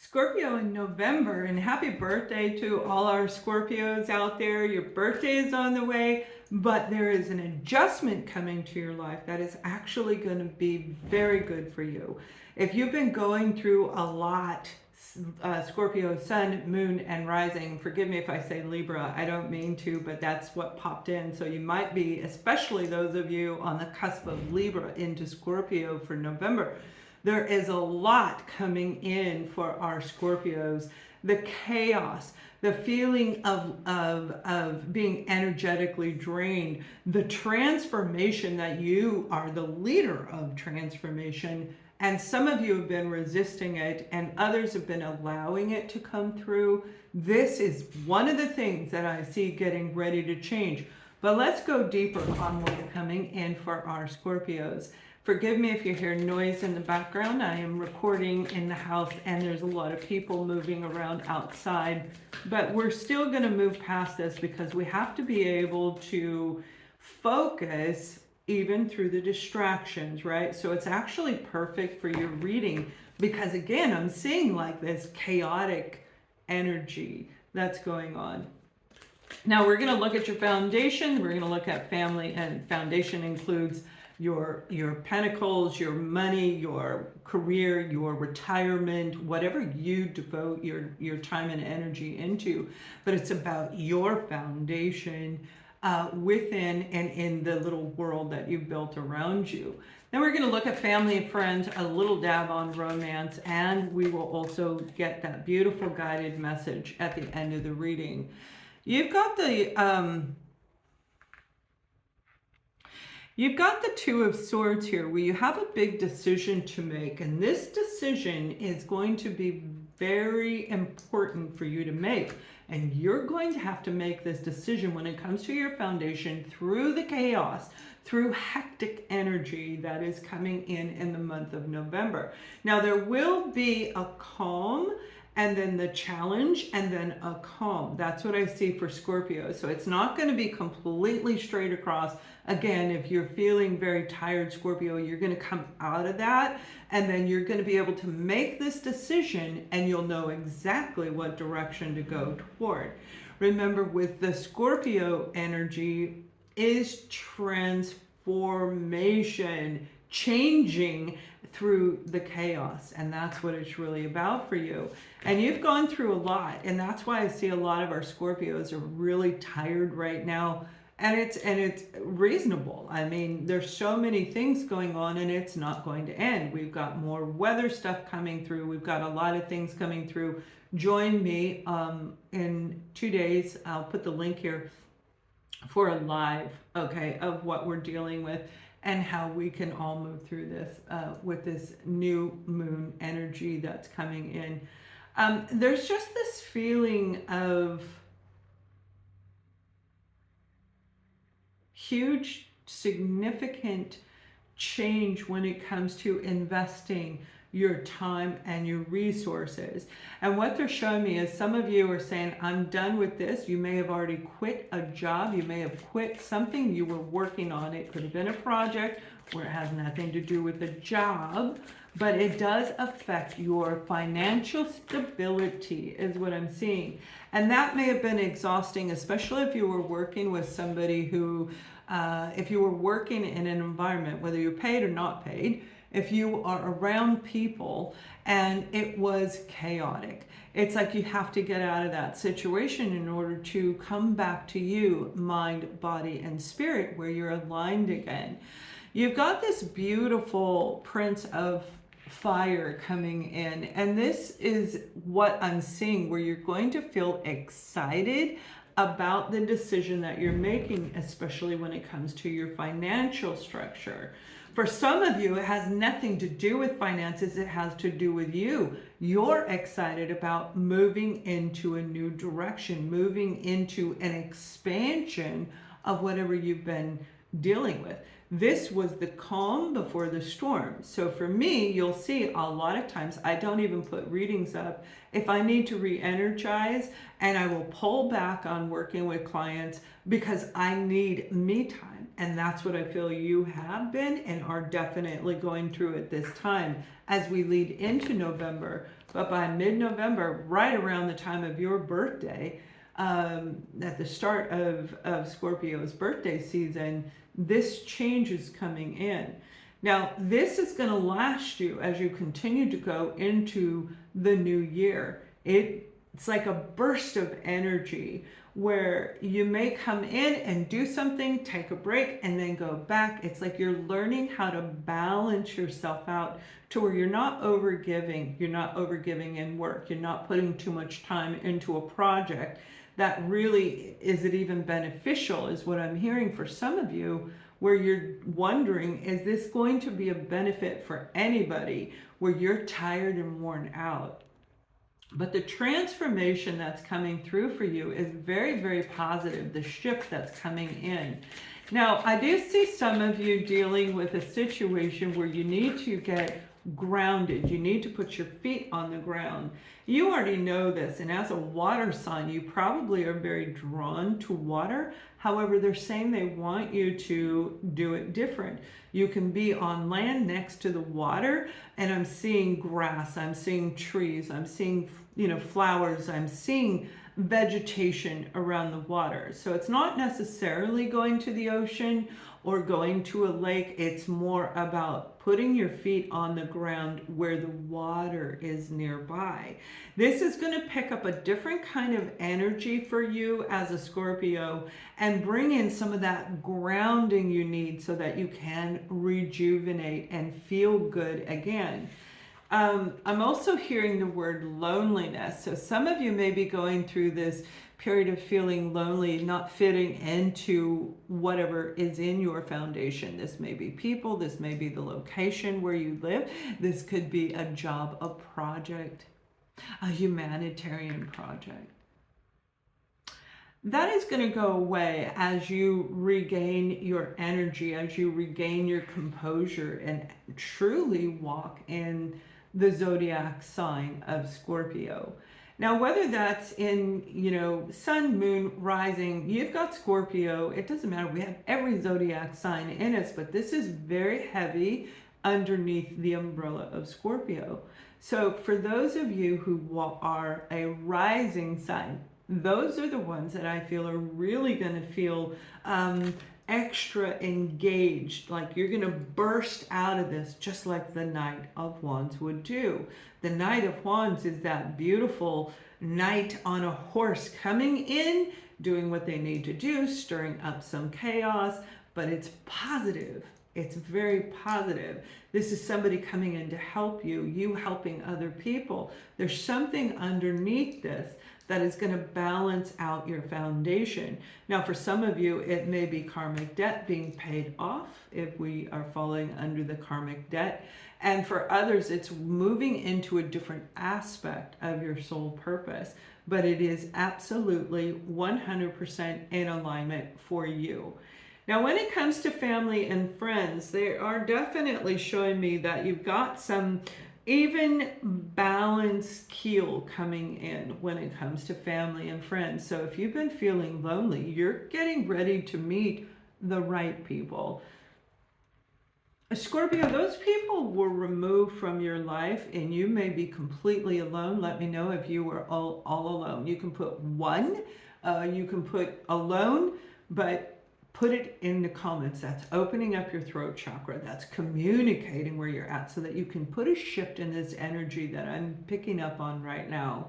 Scorpio in November, and happy birthday to all our Scorpios out there. Your birthday is on the way, but there is an adjustment coming to your life that is actually going to be very good for you. If you've been going through a lot, Scorpio, Sun, Moon, and Rising, forgive me if I say Libra, I don't mean to, but that's what popped in. So you might be, especially those of you on the cusp of Libra into Scorpio for November, there is a lot coming in for our Scorpios. The chaos, the feeling of being energetically drained, the transformation that you are the leader of transformation. And some of you have been resisting it and others have been allowing it to come through. This is one of the things that I see getting ready to change. But let's go deeper on what's coming in for our Scorpios. Forgive me if you hear noise in the background. I am recording in the house and there's a lot of people moving around outside. But we're still going to move past this because we have to be able to focus even through the distractions, right? So it's actually perfect for your reading because, again, I'm seeing like this chaotic energy that's going on. Now we're going to look at your foundation. We're going to look at family, and foundation includes your pentacles, your money, your career, your retirement, whatever you devote your time and energy into. But it's about your foundation within and in the little world that you've built around you. Then we're going to look at family and friends, a little dab on romance, and we will also get that beautiful guided message at the end of the reading. You've got the Two of Swords here, where you have a big decision to make, and this decision is going to be very important for you to make. And you're going to have to make this decision when it comes to your foundation through the chaos, through hectic energy that is coming in the month of November. Now, there will be a calm and then the challenge and then a calm. That's what I see for Scorpio. So it's not going to be completely straight across. Again, if you're feeling very tired, Scorpio, you're going to come out of that and then you're going to be able to make this decision and you'll know exactly what direction to go toward. Remember, with the Scorpio energy is transformation, changing through the chaos, and that's what it's really about for you. And you've gone through a lot, and that's why I see a lot of our Scorpios are really tired right now. And it's reasonable. I mean, there's so many things going on and it's not going to end. We've got more weather stuff coming through. We've got a lot of things coming through. Join me in 2 days. I'll put the link here for a live, okay, of what we're dealing with and how we can all move through this with this new moon energy that's coming in. There's just this feeling of huge, significant change when it comes to investing your time and your resources. And what they're showing me is some of you are saying, I'm done with this. You may have already quit a job. You may have quit something you were working on. It could have been a project where it has nothing to do with the job, but it does affect your financial stability is what I'm seeing. And that may have been exhausting, especially if you were working with somebody who, if you were working in an environment, whether you're paid or not paid, if you are around people and it was chaotic. It's like you have to get out of that situation in order to come back to you, mind, body, and spirit, where you're aligned again. You've got this beautiful Prince of Fire coming in, and this is what I'm seeing, where you're going to feel excited about the decision that you're making, especially when it comes to your financial structure. For some of you, it has nothing to do with finances. It has to do with you. You're excited about moving into a new direction, moving into an expansion of whatever you've been dealing with. This was the calm before the storm. So for me, you'll see a lot of times I don't even put readings up if I need to re-energize, and I will pull back on working with clients because I need me time. And that's what I feel you have been and are definitely going through at this time as we lead into November. But by mid-November, right around the time of your birthday, at the start of Scorpio's birthday season, this change is coming in. Now, this is going to last you as you continue to go into the new year. It's like a burst of energy where you may come in and do something, take a break, and then go back. It's like you're learning how to balance yourself out to where you're not overgiving. You're not overgiving in work. You're not putting too much time into a project that really, is it even beneficial, is what I'm hearing for some of you, where you're wondering, is this going to be a benefit for anybody, where you're tired and worn out? But the transformation that's coming through for you is very, very positive, the shift that's coming in. Now, I do see some of you dealing with a situation where you need to get grounded. You need to put your feet on the ground. You already know this, and as a water sign, you probably are very drawn to water. However, they're saying they want you to do it different. You can be on land next to the water, and I'm seeing grass, I'm seeing trees, I'm seeing, flowers, I'm seeing vegetation around the water. So it's not necessarily going to the ocean or going to a lake. It's more about putting your feet on the ground where the water is nearby. This is going to pick up a different kind of energy for you as a Scorpio and bring in some of that grounding you need so that you can rejuvenate and feel good again. I'm also hearing the word loneliness. So some of you may be going through this period of feeling lonely, not fitting into whatever is in your foundation. This may be people, this may be the location where you live, this could be a job, a project, a humanitarian project. That is going to go away as you regain your energy, as you regain your composure and truly walk in the zodiac sign of Scorpio. Now, whether that's in, sun, moon, rising, you've got Scorpio, it doesn't matter. We have every zodiac sign in us, but this is very heavy underneath the umbrella of Scorpio. So for those of you who are a rising sign, those are the ones that I feel are really going to feel extra engaged, like you're going to burst out of this just like the Knight of Wands would do. The Knight of Wands is that beautiful knight on a horse coming in, doing what they need to do, stirring up some chaos, but it's positive. It's very positive. This is somebody coming in to help you, you helping other people. There's something underneath this that is going to balance out your foundation. Now, for some of you, it may be karmic debt being paid off if we are falling under the karmic debt. And for others, it's moving into a different aspect of your soul purpose. But it is absolutely 100% in alignment for you. Now, when it comes to family and friends, they are definitely showing me that you've got some even balanced keel coming in when it comes to family and friends. So if you've been feeling lonely, you're getting ready to meet the right people. Scorpio, those people were removed from your life and you may be completely alone. Let me know if you were all alone. You can put one, you can put alone, but put it in the comments. That's opening up your throat chakra. That's communicating where you're at so that you can put a shift in this energy that I'm picking up on right now.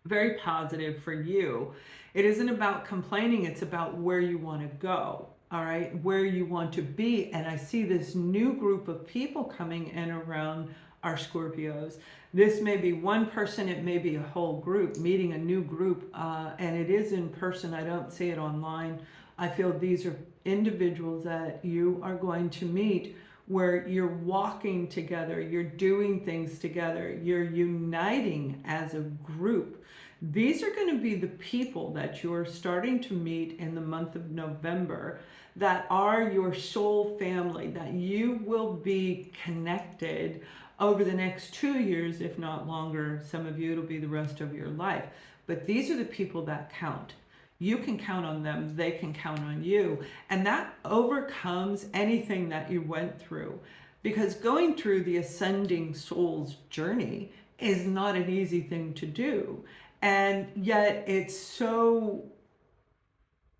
Very positive for you. It isn't about complaining. It's about where you want to go. All right, where you want to be. And I see this new group of people coming in around our Scorpios. This may be one person, it may be a whole group, meeting a new group, and it is in person. I don't see it online. I feel these are individuals that you are going to meet where you're walking together, you're doing things together, you're uniting as a group. These are going to be the people that you're starting to meet in the month of November that are your soul family, that you will be connected over the next 2 years, if not longer. Some of you, it'll be the rest of your life. But these are the people that count. You can count on them, they can count on you. And that overcomes anything that you went through. Because going through the ascending soul's journey is not an easy thing to do. And yet it's so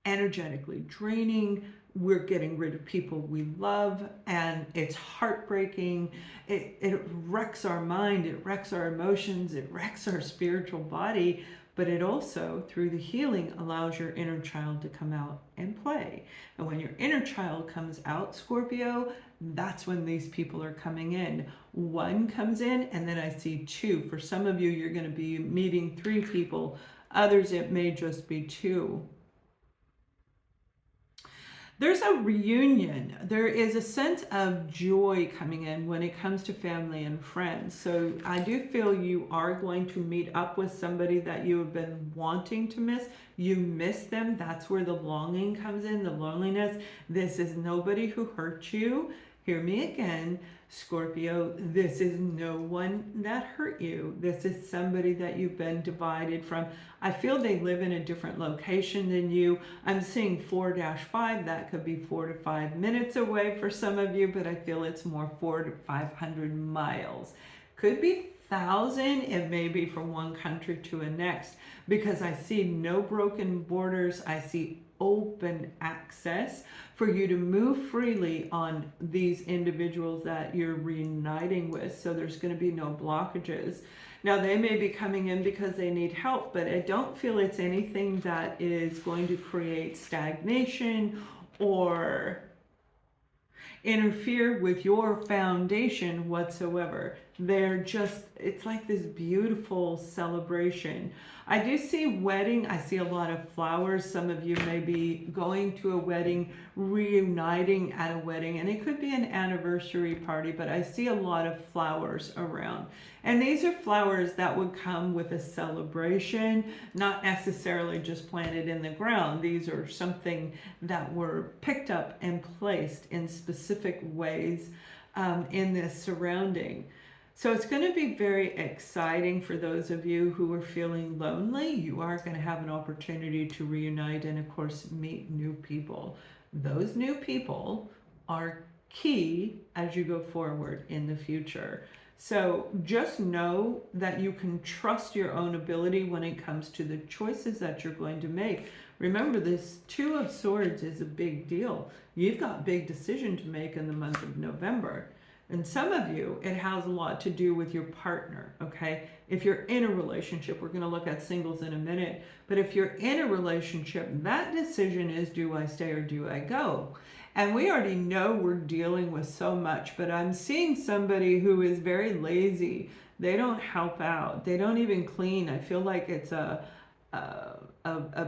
energetically draining. We're getting rid of people we love, and it's heartbreaking. It wrecks our mind, it wrecks our emotions, it wrecks our spiritual body, but it also, through the healing, allows your inner child to come out and play. And when your inner child comes out, Scorpio, that's when these people are coming in. One comes in, and then I see two. For some of you, you're going to be meeting 3 people. Others, it may just be 2. There's a reunion. There is a sense of joy coming in when it comes to family and friends. So I do feel you are going to meet up with somebody that you have been wanting to miss. You miss them. That's where the longing comes in, the loneliness. This is nobody who hurt you. Hear me again, Scorpio. This is no one that hurt you. This is somebody that you've been divided from. I feel they live in a different location than you. I'm seeing 4-5. That could be 4 to 5 minutes away for some of you, but I feel it's more 400 to 500 miles. Could be 1,000. It may be from one country to the next, because I see no broken borders. I see open access for you to move freely on these individuals that you're reuniting with. So there's going to be no blockages. Now, they may be coming in because they need help, but I don't feel it's anything that is going to create stagnation or interfere with your foundation whatsoever. They're just, it's like this beautiful celebration. I do see wedding. I see a lot of flowers. Some of you may be going to a wedding, reuniting at a wedding, and it could be an anniversary party, but I see a lot of flowers around. And these are flowers that would come with a celebration, not necessarily just planted in the ground. These are something that were picked up and placed in specific ways in this surrounding. So it's going to be very exciting for those of you who are feeling lonely. You are going to have an opportunity to reunite and, of course, meet new people. Those new people are key as you go forward in the future. So just know that you can trust your own ability when it comes to the choices that you're going to make. Remember, this 2 of Swords is a big deal. You've got a big decision to make in the month of November. And some of you, it has a lot to do with your partner, okay? If you're in a relationship, we're going to look at singles in a minute, but if you're in a relationship, that decision is, do I stay or do I go? And we already know we're dealing with so much, but I'm seeing somebody who is very lazy. They don't help out. They don't even clean. I feel like it's a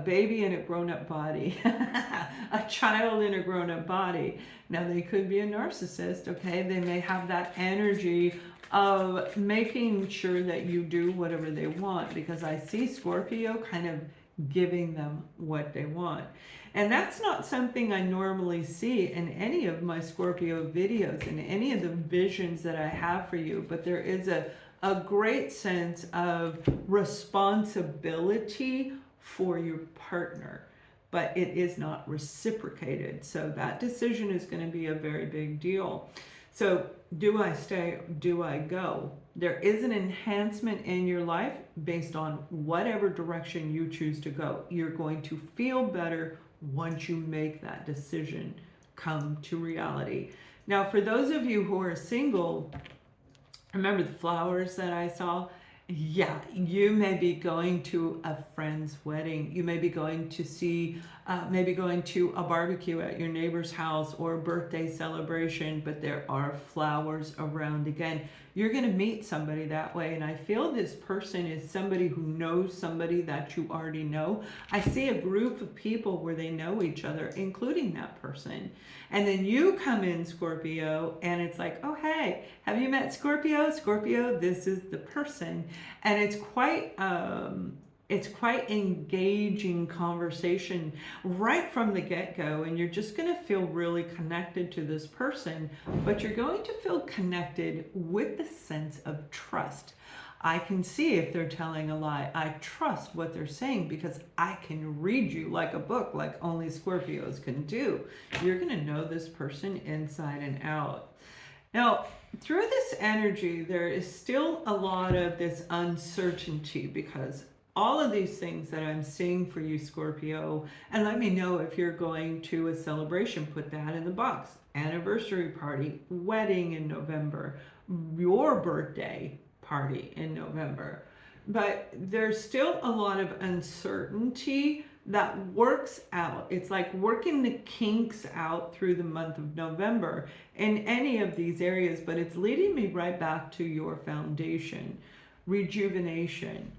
baby in a grown-up body, a child in a grown-up body. Now, they could be a narcissist, okay? They may have that energy of making sure that you do whatever they want, because I see Scorpio kind of giving them what they want. And that's not something I normally see in any of my Scorpio videos, in any of the visions that I have for you, but there is a great sense of responsibility for your partner, but it is not reciprocated. So that decision is going to be a very big deal. So do I stay? Do I go? There is an enhancement in your life based on whatever direction you choose to go. You're going to feel better once you make that decision come to reality. Now, for those of you who are single, remember the flowers that I saw? Yeah, you may be going to a friend's wedding. You may be going to see, maybe going to a barbecue at your neighbor's house or a birthday celebration, but there are flowers around again. You're going to meet somebody that way, and I feel this person is somebody who knows somebody that you already know. I see a group of people where they know each other, including that person. And then you come in, Scorpio, and it's like, oh, hey, have you met Scorpio? Scorpio, this is the person. And it's quite it's quite engaging conversation right from the get-go, and you're just going to feel really connected to this person, but you're going to feel connected with the sense of trust. I can see if they're telling a lie. I trust what they're saying because I can read you like a book, like only Scorpios can do. You're going to know this person inside and out. Now, through this energy, there is still a lot of this uncertainty because all of these things that I'm seeing for you, Scorpio, and let me know if you're going to a celebration, put that in the box. Anniversary party, wedding in November, your birthday party in November. But there's still a lot of uncertainty that works out. It's like working the kinks out through the month of November in any of these areas, but it's leading me right back to your foundation, rejuvenation,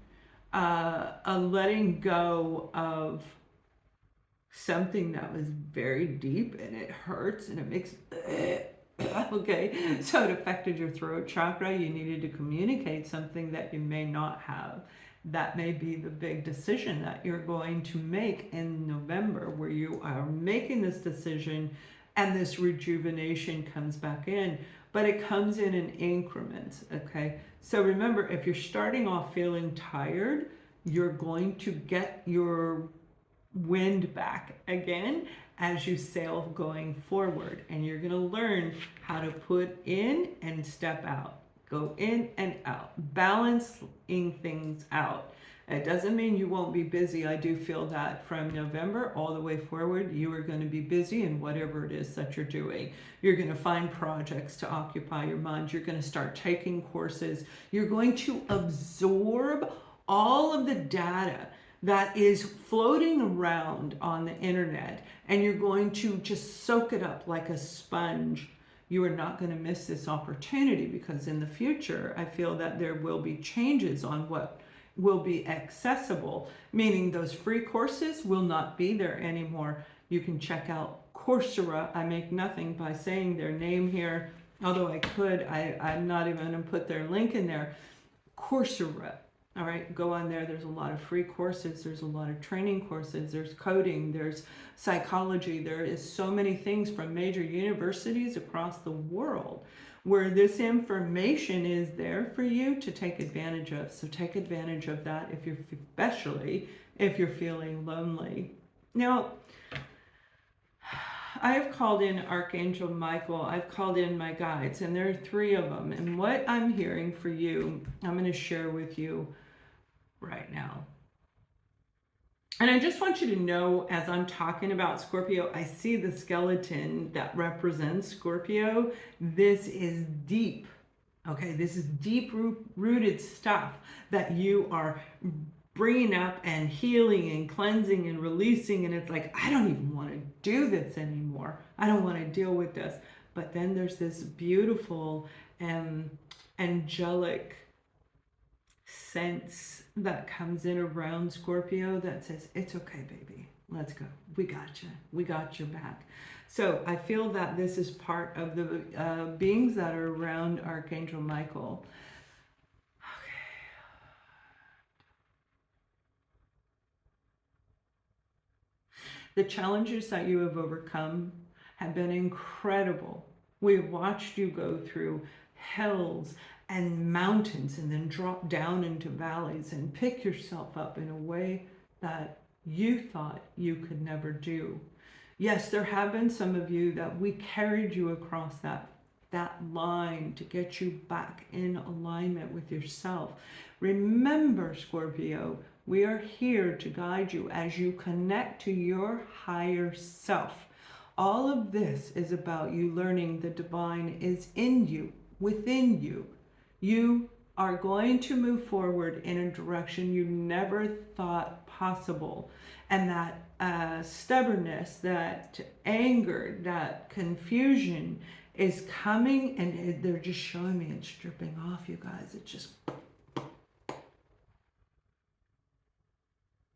a letting go of something that was very deep and it hurts and it makes okay, so it affected your throat chakra. You needed to communicate something that you may not have. That may be the big decision that you're going to make in November, where you are making this decision and this rejuvenation comes back in, but it comes in increments, okay? So remember, if you're starting off feeling tired, you're going to get your wind back again as you sail going forward, and you're going to learn how to put in and step out, go in and out, balancing things out. It doesn't mean you won't be busy. I do feel that from November all the way forward, you are going to be busy in whatever it is that you're doing. You're going to find projects to occupy your mind. You're going to start taking courses. You're going to absorb all of the data that is floating around on the internet, and you're going to just soak it up like a sponge. You are not going to miss this opportunity because in the future, I feel that there will be changes on what will be accessible, meaning those free courses will not be there anymore. You can check out Coursera. I make nothing by saying their name here, although I could. I'm not even going to put their link in there. Coursera. All right, go on there. There's a lot of free courses. There's a lot of training courses. There's coding. There's psychology. There is so many things from major universities across the world where this information is there for you to take advantage of. So take advantage of that if you're, especially if you're feeling lonely. Now, I've called in Archangel Michael. I've called in my guides, and there are 3 of them. And what I'm hearing for you, I'm going to share with you right now. And I just want you to know, as I'm talking about Scorpio, I see the skeleton that represents Scorpio. This is deep, okay? This is deep rooted stuff that you are bringing up and healing and cleansing and releasing. And it's like, I don't even want to do this anymore. I don't want to deal with this. But then there's this beautiful angelic sense that comes in around Scorpio that says, it's okay, baby, let's go. We got you. We got your back. So I feel that this is part of the beings that are around Archangel Michael. Okay. The challenges that you have overcome have been incredible. We have watched you go through hells and mountains and then drop down into valleys and pick yourself up in a way that you thought you could never do. Yes, there have been some of you that we carried you across that line to get you back in alignment with yourself. Remember, Scorpio, we are here to guide you as you connect to your higher self. All of this is about you learning the divine is in you, within you. You are going to move forward in a direction you never thought possible. And that stubbornness, that anger, that confusion is coming, and they're just showing me it's stripping off, you guys. It's just...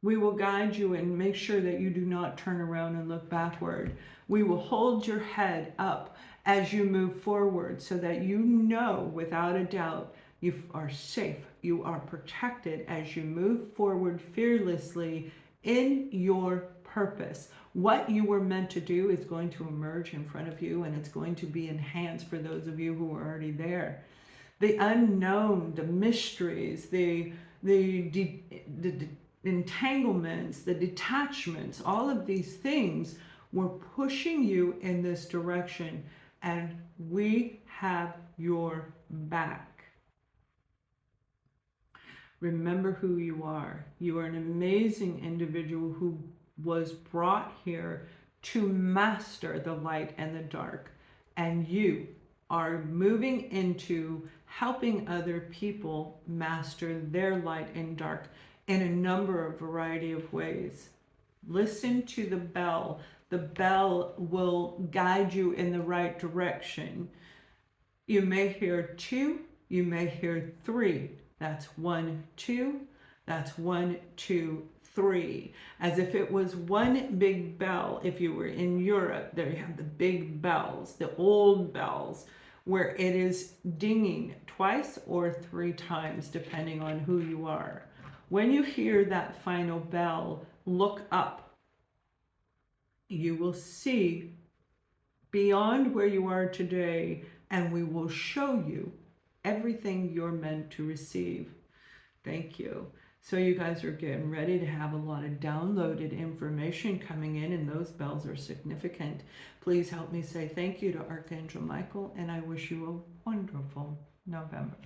We will guide you and make sure that you do not turn around and look backward. We will hold your head up as you move forward so that you know without a doubt you are safe you are protected as you move forward fearlessly in your purpose. What you were meant to do is going to emerge in front of you, and it's going to be enhanced for those of you who are already there. The unknown, the mysteries, the entanglements, the detachments, all of these things were pushing you in this direction, and we have your back. Remember who you are. You are an amazing individual who was brought here to master the light and the dark. And you are moving into helping other people master their light and dark in a number of variety of ways. Listen to the bell. The bell will guide you in the right direction. You may hear 2, you may hear 3. That's 1, 2. That's 1, 2, 3. As if it was one big bell. If you were in Europe, there you have the big bells, the old bells, where it is dinging twice or 3 times, depending on who you are. When you hear that final bell, look up. You will see beyond where you are today, and we will show you everything you're meant to receive. Thank you. So you guys are getting ready to have a lot of downloaded information coming in, and those bells are significant. Please help me say thank you to Archangel Michael, and I wish you a wonderful November.